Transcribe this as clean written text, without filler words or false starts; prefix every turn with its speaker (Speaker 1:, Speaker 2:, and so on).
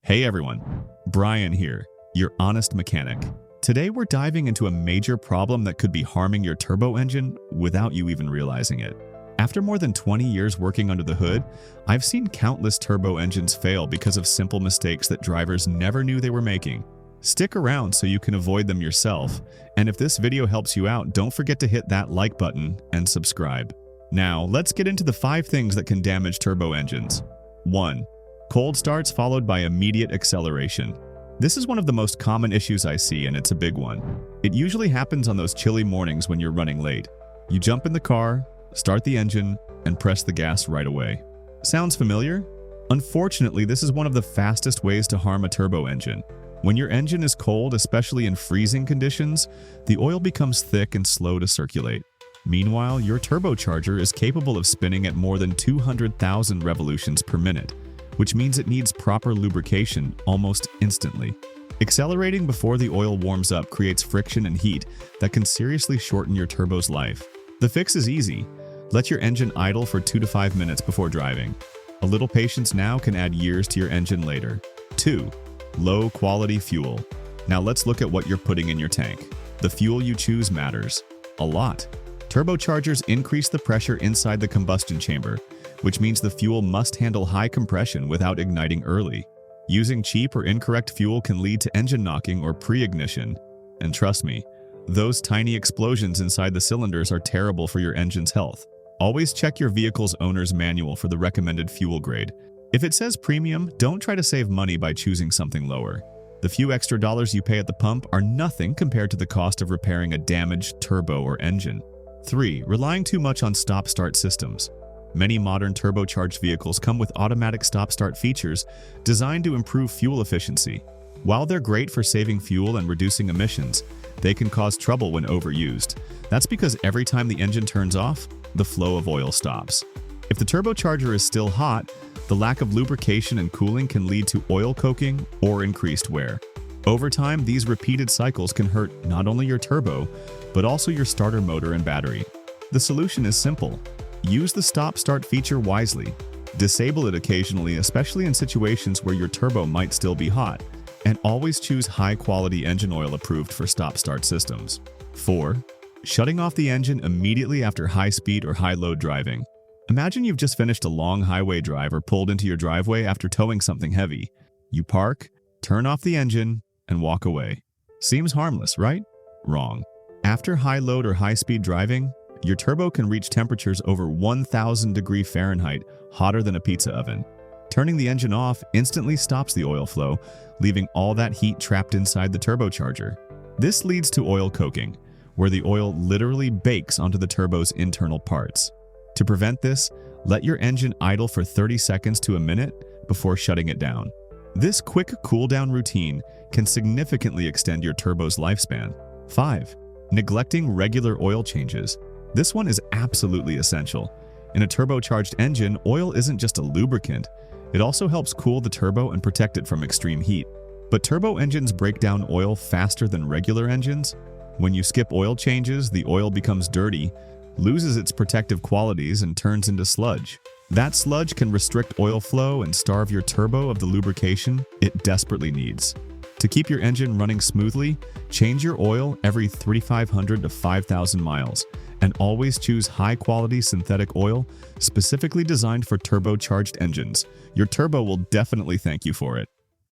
Speaker 1: Hey everyone, Brian here, your honest mechanic. Today we're diving into a major problem that could be harming your turbo engine without you even realizing it. After more than 20 years working under the hood, I've seen countless turbo engines fail because of simple mistakes that drivers never knew they were making. Stick around so you can avoid them yourself, and if this video helps you out, don't forget to hit that like button and subscribe. Now, let's get into the 5 things that can damage turbo engines. 1. Cold starts followed by immediate acceleration. This is one of the most common issues I see, and it's a big one. It usually happens on those chilly mornings when you're running late. You jump in the car, start the engine, and press the gas right away. Sounds familiar? Unfortunately, this is one of the fastest ways to harm a turbo engine. When your engine is cold, especially in freezing conditions, the oil becomes thick and slow to circulate. Meanwhile, your turbocharger is capable of spinning at more than 200,000 revolutions per minute, which means it needs proper lubrication almost instantly. Accelerating before the oil warms up creates friction and heat that can seriously shorten your turbo's life. The fix is easy. Let your engine idle for 2 to 5 minutes before driving. A little patience now can add years to your engine later. 2. Low quality fuel. Now let's look at what you're putting in your tank. The fuel you choose matters a lot. Turbochargers increase the pressure inside the combustion chamber, which means the fuel must handle high compression without igniting early. Using cheap or incorrect fuel can lead to engine knocking or pre-ignition. And trust me, those tiny explosions inside the cylinders are terrible for your engine's health. Always check your vehicle's owner's manual for the recommended fuel grade. If it says premium, don't try to save money by choosing something lower. The few extra dollars you pay at the pump are nothing compared to the cost of repairing a damaged turbo or engine. 3. Relying too much on stop-start systems. Many modern turbocharged vehicles come with automatic stop-start features designed to improve fuel efficiency. While they're great for saving fuel and reducing emissions, they can cause trouble when overused. That's because every time the engine turns off, the flow of oil stops. If the turbocharger is still hot, the lack of lubrication and cooling can lead to oil coking or increased wear. Over time, these repeated cycles can hurt not only your turbo, but also your starter motor and battery. The solution is simple. Use the stop-start feature wisely. Disable it occasionally, especially in situations where your turbo might still be hot, and always choose high-quality engine oil approved for stop-start systems. 4. Shutting off the engine immediately after high-speed or high-load driving. Imagine you've just finished a long highway drive or pulled into your driveway after towing something heavy. You park, turn off the engine, and walk away. Seems harmless, right? Wrong. After high-load or high-speed driving, your turbo can reach temperatures over 1,000 degrees Fahrenheit, hotter than a pizza oven. Turning the engine off instantly stops the oil flow, leaving all that heat trapped inside the turbocharger. This leads to oil coking, where the oil literally bakes onto the turbo's internal parts. To prevent this, let your engine idle for 30 seconds to a minute before shutting it down. This quick cool-down routine can significantly extend your turbo's lifespan. 5. Neglecting regular oil changes. This one is absolutely essential. In a turbocharged engine, oil isn't just a lubricant. It also helps cool the turbo and protect it from extreme heat. But turbo engines break down oil faster than regular engines. When you skip oil changes, the oil becomes dirty, loses its protective qualities, and turns into sludge. That sludge can restrict oil flow and starve your turbo of the lubrication it desperately needs. To keep your engine running smoothly, change your oil every 3,500 to 5,000 miles, and always choose high-quality synthetic oil specifically designed for turbocharged engines. Your turbo will definitely thank you for it.